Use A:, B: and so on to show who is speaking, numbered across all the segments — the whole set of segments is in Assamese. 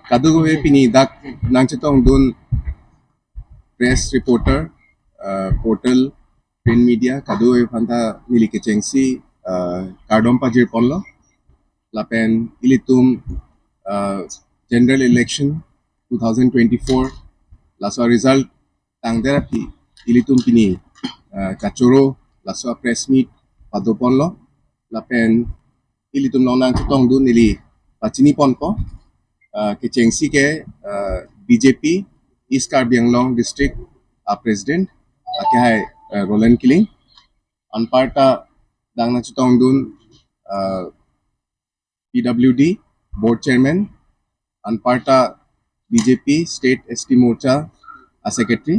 A: Kadugoe pini dak nangchitong dun press reporter portal print media kadugoe phanta nili kechengsi kardom pajir ponlo lapen ilitum general election 2024 laswa result tangderapi ilitum pini kachoro laswa press meet padoponlo lapen ilitum nonang chitong dun nili pachini ponpo kechengsi ke BJP East Karbi Anglong District President ake hai Roland Killing anparta dangna chutong dun PWD Board Chairman anparta BJP State ST Morcha Secretary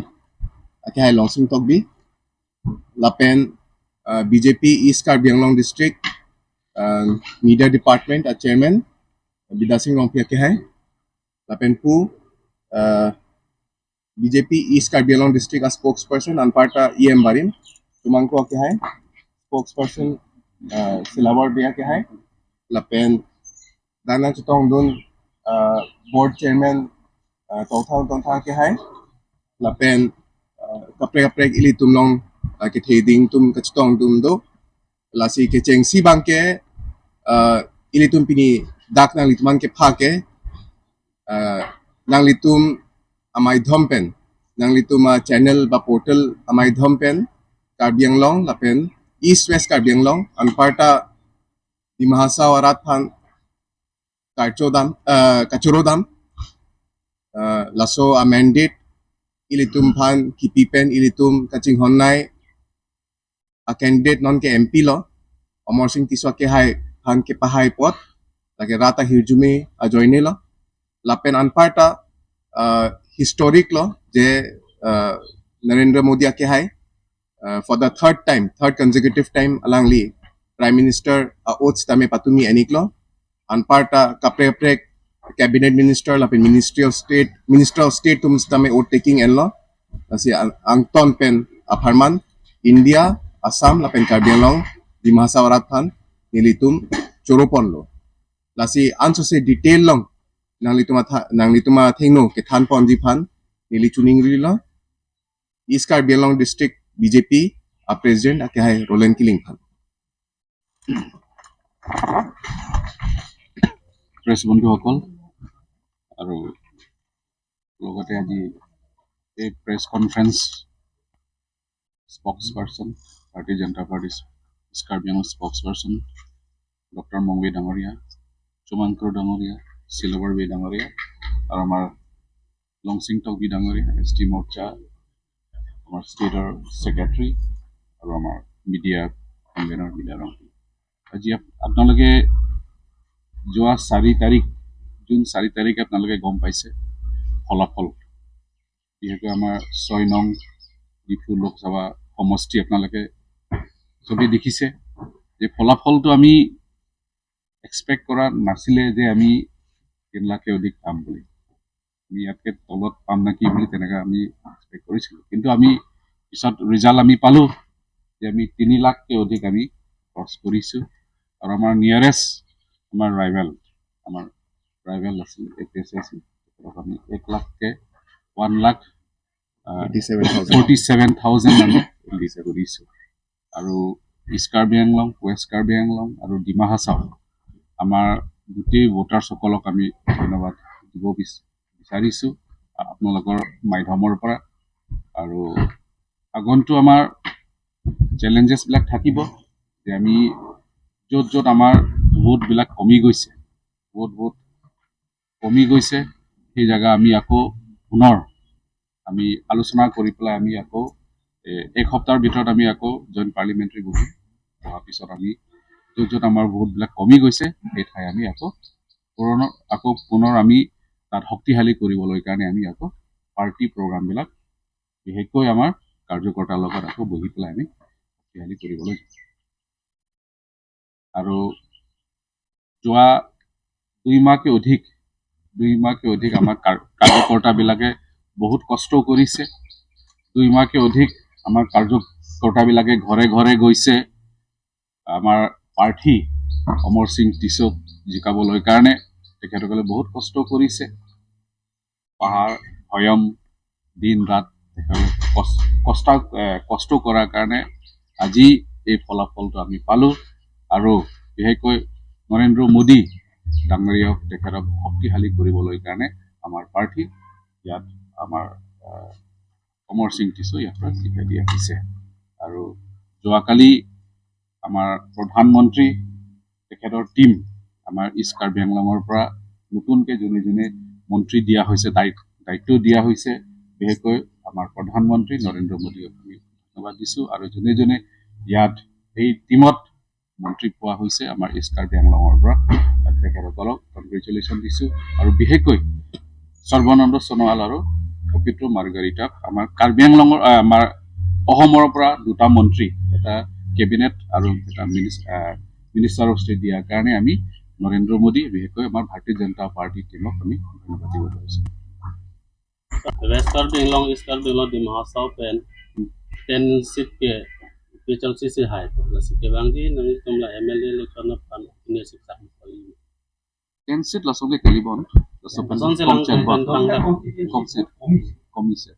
A: ake hai Longsing Tokbi lapen BJP East Karbi Anglong District Media Department Chairman Bidasing Rongpi ake hai lapen pu BJP East Karbi Anglong District spokesperson anparta EM Barin tumangko ake hai spokesperson Silawar Bia ake hai lapen dana chutong dun board chairman tongthang ake hai lapen kaprek ili tumlong ke theding tum kachutong dum do lasi ke chengsi bangke ili tum pini dak nang litman ke phake nang litum amai dhompen nang lituma channel ba portal amai dhompen Karbi Anglong lapen East West Karbi Anglong anparta di Mahasa Warat Phan Kachorodam laso a mandate ilitum phan kipipen ilitum kaching honnai a candidate non ke MP lo Amor Singh Tiswa ke hai phan ke pahai pot lage rata hirjumi a joine lo lapen anparta historic lo je Narendra Modi ake hai for the third consecutive time alangli Prime Minister oath tame patumi aniklo anparta kaprek cabinet minister lapen minister of state tum tame oath taking enlo asi angton pen apharman India Assam lapen Karbi Anglong di Mahasa Warat Phan nilitum choropon lo lasi anso se detail long nang lituma thengno ke than ponji phan nili chuning ri lo East Karbi Anglong District BJP president ake hai Roland Killing phan
B: press বন্ধুসকল আৰু লগতে আজি এই press conference spokesperson Bharatiya Janata Party East Karbi Anglong spokesperson doctor Mongbi ডাঙৰীয়া চুমাংকৰ ডাঙৰীয়া চিলৱাৰ বি ডাঙৰীয়া আৰু আমাৰ লংচিং টকবি ডাঙৰীয়া ST মৰ্চা আমাৰ ষ্টেটৰ ছেক্ৰেটাৰী আৰু আমাৰ মিডিয়া কনভেনৰ মিডিয়া আজি আপোনালোকে যোৱা 4 তাৰিখ জুন 4 তাৰিখে আপোনালোকে গম পাইছে ফলাফল বিশেষকৈ আমাৰ 6 নং ডিফু লোকসভা সমষ্টি আপোনালোকে চবেই দেখিছে যে ফলাফলটো আমি এক্সপেক্ট কৰা নাছিলে যে আমি 3 লাখকে অধিক পাম বুলি আমি ইয়াতকে তলত পাম নাকি বুলি তেনেকৈ আমি এক্সপেক্ট কৰিছিলোঁ কিন্তু আমি পিছত ৰিজাল্ট আমি পালোঁ যে আমি 3 লাখকে অধিক আমি ক্ৰছ কৰিছোঁ আৰু আমাৰ নিয়াৰেষ্ট আমাৰ ৰাইভেল আছিল APSC আছিল আমি 1 লাখকে 1,47,000 আমি লিষ্ট কৰিছোঁ আৰু ইষ্ট কাৰ্বি আংলং ৱেষ্ট কাৰ্বি আংলং আৰু ডিমা হাছাও আমাৰ গোটেই ভোটাৰসকলক আমি ধন্যবাদ দিব বিচাৰিছোঁ আপোনালোকৰ মাধ্যমৰ পৰা আৰু আগন্তু আমাৰ চেলেঞ্জেছবিলাক থাকিব যে আমি য'ত আমাৰ ভোটবিলাক কমি গৈছে সেই জায়গা আমি আকৌ পুনৰ আমি আলোচনা কৰি পেলাই আমি আকৌ এক সপ্তাহৰ ভিতৰত আমি আকৌ জইণ্ট পাৰ্লিমেণ্টাৰী বহিম হোৱাৰ পিছত আমি য'ত আমাৰ ভোটবিলাক কমি গৈছে সেই ঠাই আমি আকৌ পুনৰ আমি তাত শক্তিশালী কৰিবলৈ কাৰণে আমি আকৌ পাৰ্টি প্ৰগ্ৰামবিলাক বিশেষকৈ আমাৰ কাৰ্যকৰ্তাৰ লগত আকৌ বহি পেলাই আমি শক্তিশালী কৰিবলৈ আৰু যোৱা 2 মাহকে অধিক আমাৰ কাৰ্যকৰ্তাবিলাকে বহুত কষ্ট কৰিছে 2 মাহকে অধিক আমাৰ কাৰ্যকৰ্তাবিলাকে ঘৰে গৈছে আমাৰ প্ৰাৰ্থী অমৰ সিং টিছক জিকাবলৈ কাৰণে তেখেতসকলে বহুত কষ্ট কৰিছে পাহাৰ ভৈয়াম দিন ৰাত কষ্ট কৰাৰ কাৰণে আজি এই ফলাফলটো আমি পালোঁ আৰু বিশেষকৈ নৰেন্দ্ৰ মোদী ডাঙৰীয়াক তেখেতক শক্তিশালী কৰিবলৈ কাৰণে আমাৰ প্ৰাৰ্থী ইয়াত আমাৰ অমৰ সিং টিছু ইয়াৰ পৰা শিকাই দিয়া হৈছে আৰু যোৱাকালি আমাৰ প্ৰধানমন্ত্ৰী তেখেতৰ টীম আমাৰ ইষ্ট কাৰ্বি আংলঙৰ পৰা নতুনকৈ যোনে মন্ত্ৰী দিয়া হৈছে দায়িত্ব দিয়া হৈছে বিশেষকৈ আমাৰ প্ৰধানমন্ত্ৰী নৰেন্দ্ৰ মোদীক আমি ধন্যবাদ দিছোঁ আৰু যোনে ইয়াত এই টীমত মন্ত্ৰী পোৱা হৈছে আমাৰ ইষ্ট কাৰ্বি আংলঙৰ পৰা তেখেতসকলক কংগ্ৰেচুলেশ্যন দিছোঁ আৰু বিশেষকৈ সৰ্বানন্দ সোণোৱাল আৰু পবিত্ৰ মাৰ্গাৰিটাক আমাৰ কাৰ্বি আংলঙৰ আমাৰ অসমৰ পৰা দুটা মন্ত্ৰী এটা কেবিনেট আৰু এটা মিনিষ্টাৰ অফ ষ্টেট দিয়াৰ কাৰণে আমি নৰেন্দ্ৰ মোদী বিশেষকৈ আমাৰ ভাৰতীয় জনতা পাৰ্টি টিমক আমি ধন্যবাদ দিব পাৰিছোঁ
C: West Karbi Anglong East Karbi Anglong di Mahasau pen 10 seat ke Pichal sisi hai la sike bangji nami tumla MLA election na pan ini siksa kali
B: 10 seat lasongke kalibon lasopan
C: Son se lang
B: কমিছে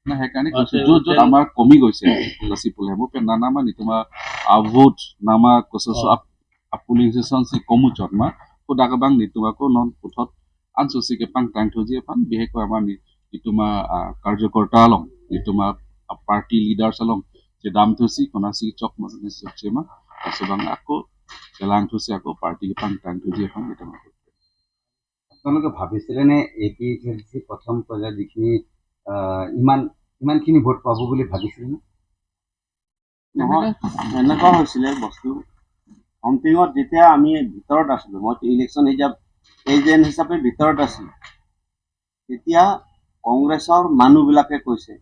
B: না সেইকাৰণে য'ত আমাৰ কমি গৈছে লাচি পলে মোৰ পে নানা মানে তোমাৰ ভোট নামা কসস আপুলিংসন সি কমু জন্মা খুদাগবাং নিতুমাকো নন পুথত আনসুচিকে পাং টাং থজিয়ে পান বিহেকৈ আমাৰ নিতুমা কাৰ্যকৰ্তা লং নিতুমা পাৰ্টি লিডাৰ্ছ লং যে দাম থসি কোনাসি চক মানে সচেমা আসবাং আকৌ তেলাং থসি আকৌ পাৰ্টি পাং টাং থজিয়ে পান নিতুমা
D: আপোনালোকে ভাবিছিলেনে APSLC প্ৰথম পৰ্যায়ত যিখিনি ইমানখিনি ভোট পাব বুলি ভাবিছিলেনে
E: নহয় এনেকুৱা হৈছিলে বস্তু অন্তিমত যেতিয়া আমি ভিতৰত আছিলোঁ মই ইলেকশ্যন এজেণ্ট হিচাপে ভিতৰত আছিলোঁ তেতিয়া কংগ্ৰেছৰ মানুহবিলাকে কৈছে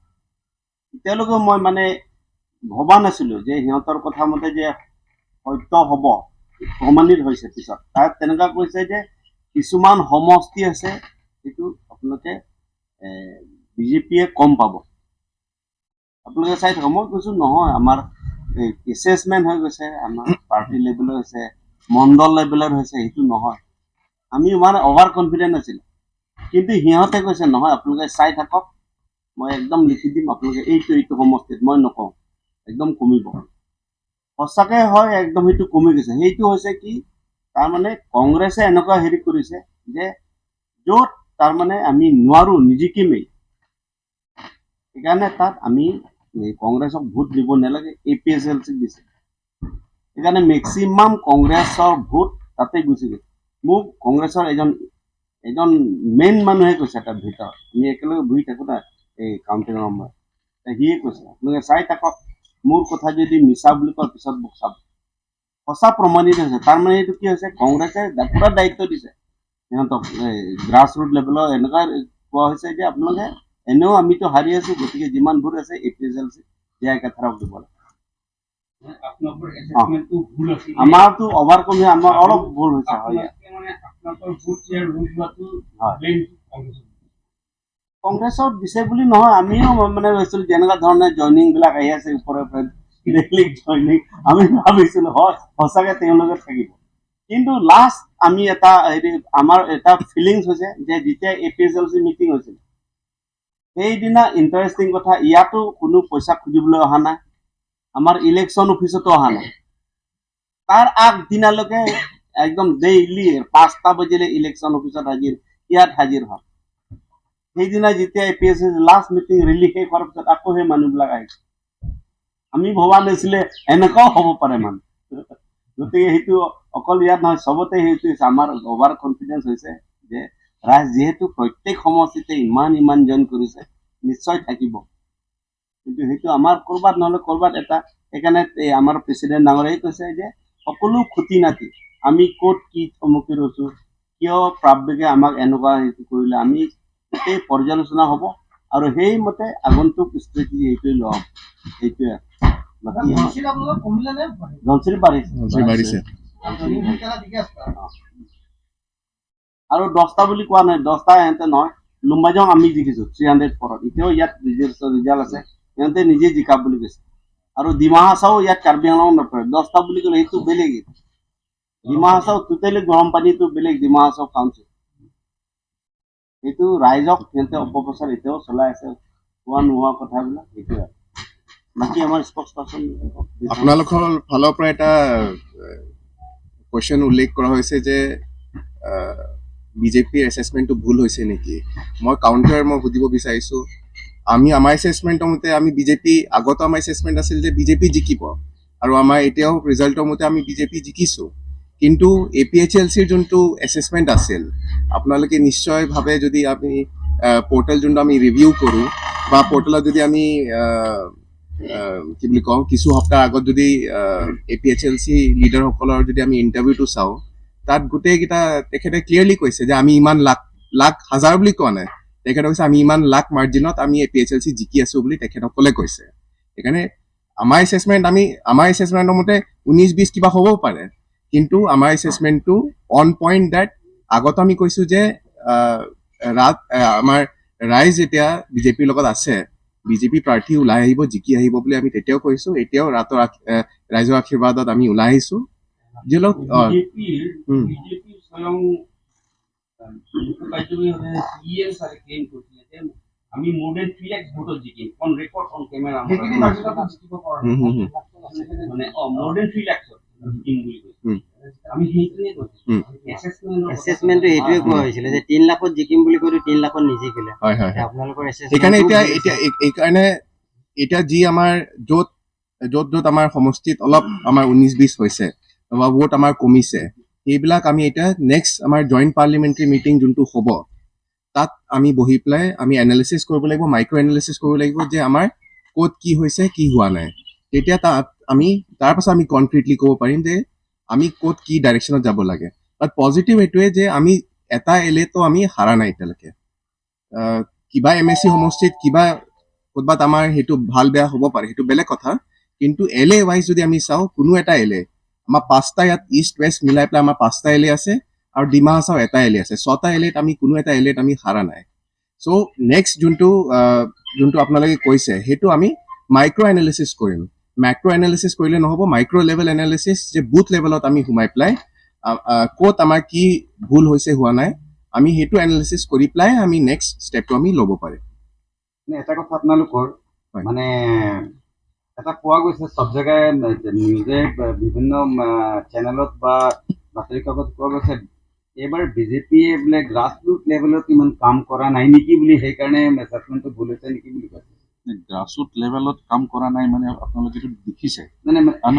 E: তেতিয়ালৈকে মই মানে ভবা নাছিলোঁ যে সিহঁতৰ কথা মতে যে সত্য হ'ব প্ৰমাণিত হৈছে পিছত তাত তেনেকুৱা কৈছে যে কিছুমান সমষ্টি আছে সেইটো আপোনালোকে বিজেপিয়ে কম পাব আপোনালোকে চাই থাকক মই কৈছোঁ নহয় আমাৰ এছেছমেণ্ট হৈ গৈছে আমাৰ পাৰ্টি লেভেলৰ হৈছে মণ্ডল লেভেলৰ হৈছে সেইটো নহয় আমি মানে অভাৰ কনফিডেণ্ট আছিলোঁ কিন্তু সিহঁতে কৈছে নহয় আপোনালোকে চাই থাকক মই একদম লিখি দিম আপোনালোকে এইটো সমষ্টিত মই নকওঁ একদম কমিব সঁচাকৈ হয় একদম সেইটো কমি গৈছে সেইটো হৈছে কি তাৰমানে কংগ্ৰেছে এনেকুৱা হেৰি কৰিছে যে য'ত তাৰমানে আমি নোৱাৰোঁ নিজিকিমেই সেইকাৰণে তাত আমি কংগ্ৰেছক ভোট দিব নালাগে APSLC দিছে সেইকাৰণে মেক্সিমাম কংগ্ৰেছৰ ভোট তাতে গুচি গৈছে মোক কংগ্ৰেছৰ এজন মেইন মানুহে কৈছে তাত ভিতৰত আমি একেলগে বহি থাকোঁ না এই কাউণ্টিং ৰুমত সিয়ে কৈছে আপোনালোকে চাই থাকক মোৰ কথা যদি মিছা বুলি কয় পিছত মোক চাব সঁচা প্ৰমাণিত হৈছে তাৰমানে এইটো কি হৈছে কংগ্ৰেছে পুৰা দায়িত্ব দিছে সিহঁতক গ্ৰাছ ৰুট লেভেলৰ এনেকুৱা কোৱা হৈছে যে আপোনালোকে এনেও আমিতো হাৰি আছোঁ গতিকে যিমান ভোট আছে APSLC দিয়াই কথাৰক দিব লাগে আমাৰতো অভাৰ কমি আমাৰ অলপ ভুল হৈছে হয় কংগ্ৰেছত দিছে বুলি নহয় আমিও মানে ভাবিছিলোঁ যেনেকুৱা ধৰণে জইনিংবিলাক আহি আছে ওপৰে ডেইলি জইনিং আমি ভাবিছিলোঁ হয় সঁচাকৈ তেওঁলোকে থাকিব কিন্তু লাষ্ট আমি এটা হেৰি আমাৰ এটা ফিলিংছ হৈছে যে যেতিয়া APSLC মিটিং হৈছিল সেইদিনা ইণ্টাৰেষ্টিং কথা ইয়াতো কোনো পইচা খুজিবলৈ অহা নাই আমাৰ ইলেকশ্যন অফিচতো অহা নাই তাৰ আগদিনালৈকে একদম ডেইলি 5টা বজিলে ইলেকশ্যন অফিচত ইয়াত হাজিৰ হয় সেইদিনা যেতিয়া APSLC লাষ্ট মিটিং ৰিলিজ শেষ হোৱাৰ পিছত আকৌ সেই মানুহবিলাক আহিছে আমি ভবা নাছিলে এনেকুৱাও হ'ব পাৰে মানুহ গতিকে সেইটো অকল ইয়াত নহয় চবতে সেইটো হৈছে আমাৰ অভাৰ কনফিডেঞ্চ হৈছে যে ৰাইজ যিহেতু প্ৰত্যেক সমষ্টিতে ইমান জইন কৰিছে নিশ্চয় থাকিব কিন্তু সেইটো আমাৰ ক'ৰবাত নহ'লে ক'ৰবাত এটা সেইকাৰণে আমাৰ প্ৰেচিডেণ্ট ডাঙৰীয়াই কৈছে যে সকলো খুটি নাতি আমি ক'ত কি সন্মুখীন হৈছোঁ কিয় প্ৰাববেগে আমাক এনেকুৱা সেইটো কৰিলে আমি গোটেই পৰ্যালোচনা হ'ব আৰু সেইমতে আগন্তুক স্থিতি সেইটোৱে লোৱা হ'ব সেইটোৱে ধনচিৰি বাঢ়িছে আৰু 10টা বুলি কোৱা নাই 10টা সিহঁতে নহয় লুম্বাজং আমি জিকিছোঁ 300 পৰত এতিয়াও ইয়াত ৰিজাল্ট আছে সিহঁতে নিজে জিকা বুলি কৈছে আৰু ডিমা হাছাও ইয়াত কাৰ্বি আংলং নপৰে 10টা বুলি ক'লে সেইটো বেলেগ ডিমা হাছাও টোটেলি গৰম পানীটো বেলেগ ডিমা হাছাও কাউন্সিল সেইটো ৰাইজক সিহঁতে অপপ্ৰচাৰ এতিয়াও চলাই আছে, হোৱা নোহোৱা কথাবিলাক সেইটোৱে আৰু। বাকী আমাৰ স্পক্স পাৰ্চন
A: আপোনালোকৰ ফালৰ পৰা এটা কুৱেশ্যন উল্লেখ কৰা হৈছে যে বিজেপিৰ এছেছমেণ্টটো ভুল হৈছে নেকি। মই সুধিব বিচাৰিছোঁ, আমাৰ এছেছমেণ্টৰ মতে আমি বিজেপি, আগতো আমাৰ এছেছমেণ্ট আছিল যে বিজেপি জিকিব, আৰু আমাৰ এতিয়াও ৰিজাল্টৰ মতে আমি বিজেপি জিকিছোঁ। কিন্তু APHLCৰ যোনটো এছেছমেণ্ট আছিল, আপোনালোকে নিশ্চয়ভাৱে যদি আমি পৰ্টেল যোনটো আমি ৰিভিউ কৰোঁ, বা পৰ্টেলত যদি আমি কি বুলি কওঁ, কিছু সপ্তাহ আগত যদি APHLC লিডাৰসকলৰ যদি আমি ইণ্টাৰভিউটো চাওঁ, তাত গোটেইকেইটা তেখেতে ক্লিয়াৰলি কৈছে যে আমি ইমান লাখ হাজাৰ বুলি কোৱা নাই, তেখেতে কৈছে আমি ইমান লাখ মাৰ্জিনত আমি APHLC জিকি আছোঁ বুলি তেখেতসকলে কৈছে। সেইকাৰণে আমাৰ এছেছমেণ্টৰ মতে 19-20 কিবা হ'বও পাৰে, কিন্তু আমাৰ এছেছমেণ্টটো অন পইণ্ট ডেট আগত আমি কৈছোঁ যে আমাৰ ৰাইজ এতিয়া বিজেপিৰ লগত আছে, বিজেপি প্ৰাৰ্থী ওলাই আহিব, জিকি আহিব বুলি আমি তেতিয়াও কৈছোঁ, এতিয়াও ৰাইজৰ আশীৰ্বাদত আমি ওলাই আহিছোঁ।
E: বিজেপিৰ স্বয়ং কাৰ্যবাহী CM ছাৰে ক্লেইম কৰিছিলে যে আমি more than 3 লাখ ভোটত জিকিম, অন ৰেকৰ্ড, অন কেমেৰা, মানে more than 3 লাখ জিকিম বুলি কৈছে। আমি সেইটোৱে কৈছোঁ,
F: এছেছমেণ্টটো এইটোৱে কোৱা হৈছিলে যে 3 লাখত জিকিম বুলি কৈ 3 লাখত নিজিকিলে।
A: হয়।
F: আপোনালোকৰ
A: সেইকাৰণে এতিয়া যি আমাৰ য'ত আমাৰ সমষ্টিত অলপ আমাৰ 19-20 হৈছে বা ভোট আমাৰ কমিছে, সেইবিলাক আমি এতিয়া নেক্সট আমাৰ জইণ্ট পাৰ্লিমেণ্টাৰী মিটিং যোনটো হ'ব, তাত আমি বহি পেলাই আমি এনালিচিছ কৰিব লাগিব, মাইক্ৰ' এনালিচিছ কৰিব লাগিব যে আমাৰ ক'ত কি হৈছে, কি হোৱা নাই। তেতিয়া তাৰ পাছত আমি কনক্ৰিটলি ক'ব পাৰিম যে আমি ক'ত কি ডাইৰেকশ্যনত যাব লাগে। বাট পজিটিভ এইটোৱে যে আমি এটা এলেটো আমি হাৰা নাই এতিয়ালৈকে। কিবা MSC সমষ্টিত কিবা ক'ৰবাত আমাৰ সেইটো ভাল বেয়া হ'ব পাৰে, সেইটো বেলেগ কথা, কিন্তু LA ৱাইজ যদি আমি চাওঁ, কোনো এটা LA আমাৰ 5টা ইয়াত ইষ্ট ৱেষ্ট মিলাই পেলাই আমাৰ 5টা LA আছে, আৰু ডিমা হাছাও এটা LA আছে, 6টা LAত আমি কোনো এটা LAত আমি হাৰা নাই। চ' নেক্সট যোনটো আপোনালোকে কৈছে, সেইটো আমি মাইক্ৰ' এনালিচিছ কৰিম। মেক্ৰ' এনালিচিছ কৰিলে নহ'ব, মাইক্ৰ' লেভেল এনালিচিছ, যে বুথ লেভেলত আমি সোমাই পেলাই ক'ত আমাৰ কি ভুল হৈছে, হোৱা নাই, আমি সেইটো এনালিচিছ কৰি পেলাই আমি নেক্সট ষ্টেপটো আমি ল'ব পাৰিম।
D: এটা কথা আপোনালোকৰ
A: হয়।
D: মানে এটা পোৱা গৈছে, চব জেগাই নিউজে বিভিন্ন চেনেলত বা বাতৰি কাকত পোৱা গৈছে, এইবাৰ বিজেপিয়ে বোলে গ্ৰাছৰুট লেভেলত ইমান কাম কৰা নাই নেকি বুলি, সেইকাৰণে এছেছমেণ্টটো ভুল হৈছে নেকি বুলি কৈছে।
B: গ্ৰাছৰুট লেভেলত কাম কৰা নাই মানে আপোনালোকে এইটো দেখিছে,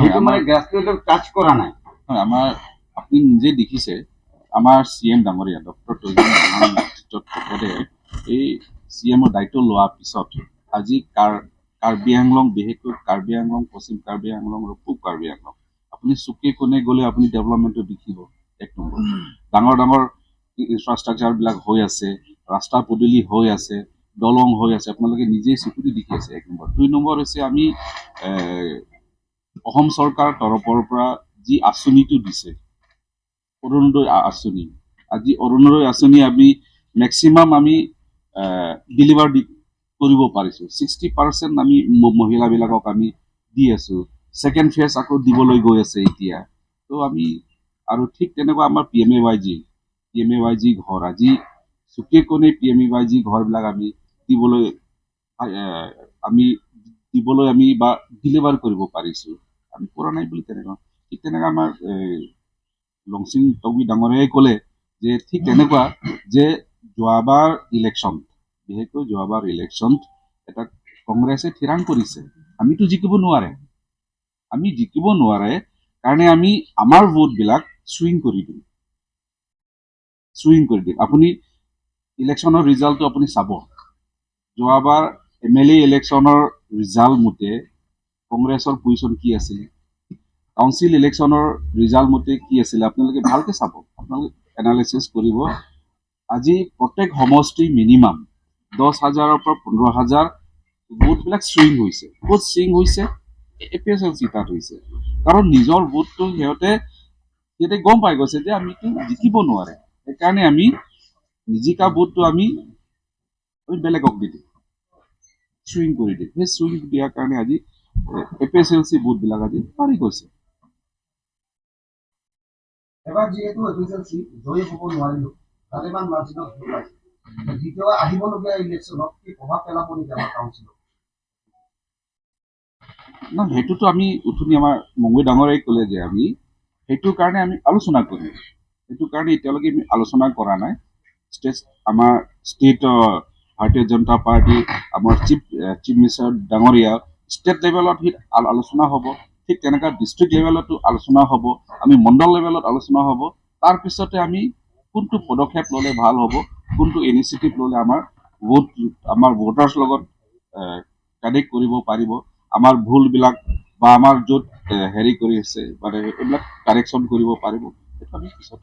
D: সেইটো মানে গ্ৰাছৰুট লেভেলত টাচ কৰা নাই।
B: হয়, আপুনি নিজে দেখিছে, আমাৰ CM ডাঙৰীয়া ডক্টৰ তৈজুল নেতৃত্বত তেখেতে এই CMৰ দায়িত্ব লোৱাৰ পিছত আজি কাৰ্বি আংলং, বিশেষকৈ কাৰ্বি আংলং, পশ্চিম কাৰ্বি আংলং আৰু পূব কাৰ্বি আংলং, আপুনি চুকে কোণে গ'লে আপুনি ডেভেলপমেণ্টটো দেখিব। এক নম্বৰ, ডাঙৰ ইনফ্ৰাষ্ট্ৰাকচাৰবিলাক হৈ আছে, ৰাস্তা পদূলি হৈ আছে, দলং হৈ আছে, আপোনালোকে নিজেই চকুদি দেখি আছে। 1 নম্বৰ। 2 নম্বৰ হৈছে আমি অসম চৰকাৰৰ তৰফৰ পৰা যি আঁচনিটো দিছে, অৰুণোদয় আঁচনি, আজি অৰুণোদয় আঁচনি আমি মেক্সিমাম আমি ডেলিভাৰ কৰিব পাৰিছোঁ। 60% আমি মহিলাবিলাকক আমি দি আছোঁ। ছেকেণ্ড ফেজ আকৌ দিবলৈ গৈ আছে এতিয়া। তো আমি আৰু ঠিক তেনেকুৱা আমাৰ PMAYG ঘৰ, আজি চুকে কোণে PMAYG ঘৰবিলাক আমি দিবলৈ বা ডেলিভাৰ কৰিব পাৰিছোঁ। আমি কৰা নাই বুলি তেনেকুৱা। ঠিক তেনেকুৱা আমাৰ লংচিং তগবী ডাঙৰীয়াই ক'লে যে ঠিক তেনেকুৱা যে বিশেষকৈ যোৱাবাৰ ইলেকশ্যনত এটা কংগ্ৰেছে থিৰাং কৰিছে, আমিতো জিকিব নোৱাৰে। আমি জিকিব নোৱাৰে কাৰণে আমি আমাৰ ভোটবিলাক চুইং কৰি দিম। আপুনি ইলেকশ্যনৰ ৰিজাল্টটো আপুনি চাব, যোৱাবাৰ MLA ইলেকশ্যনৰ ৰিজাল্ট মতে কংগ্ৰেছৰ পজিশ্যন কি আছিলে, কাউন্সিল ইলেকশ্যনৰ ৰিজাল্ট মতে কি আছিলে, আপোনালোকে ভালকৈ চাব, আপোনালোকে এনালাইচিছ কৰিব। আজি প্ৰত্যেক সমষ্টি মিনিমাম 10,000-ৰ পৰা 15,000 ভোটবিলাক চুইং হৈছে। ক'ত চুইং হৈছে? APHLC তাত হৈছে। কাৰণ নিজৰ ভোটটো সিহঁতে গম পাই গৈছে যে আমিতো জিকিব নোৱাৰে, সেইকাৰণে আমি নিজিকা ভোটটো আমি বেলেগক দি দিম, চুইং কৰি দিম। সেই চুইং দিয়াৰ কাৰণে আজি APHLC ভোটবিলাক আজি পাৰি গৈছে।
G: এবাৰ যিহেতু APHLC জয়ী হ'ব নোৱাৰিলো, ভালেমান মাৰ্জিনত ভোট পাইছে, দ্বিতীয় আহিবলগীয়া ইলেকশ্যনত কি প্ৰভাৱ পেলাব নেকি আমাৰ কাউন্সিলত?
B: না সেইটোতো আমি উঠুনি আমাৰ মংগৈ ডাঙৰীয়াই ক'লে যে আমি সেইটোৰ কাৰণে আমি আলোচনা কৰিম। সেইটো কাৰণে এতিয়ালৈকে আমি আলোচনা কৰা নাই। আমাৰ ষ্টেট ভাৰতীয় জনতা পাৰ্টি আমাৰ চিফ মিনিষ্টাৰ ডাঙৰীয়া ষ্টেট লেভেলত আলোচনা হ'ব, ঠিক তেনেকুৱা ডিষ্ট্ৰিক্ট লেভেলতো আলোচনা হ'ব, আমি মণ্ডল লেভেলত আলোচনা হ'ব। তাৰপিছতে আমি কোনটো পদক্ষেপ ল'লে ভাল হ'ব, কোনটো ইনিচিয়েটিভ ল'লে আমাৰ ভোটাৰ্ছ লগত কানেক্ট কৰিব পাৰিব, আমাৰ ভুলবিলাক বা আমাৰ য'ত হেৰি কৰি আছে মানে এইবিলাক কাৰেকশ্যন কৰিব পাৰিব, সেইটো আমি পিছত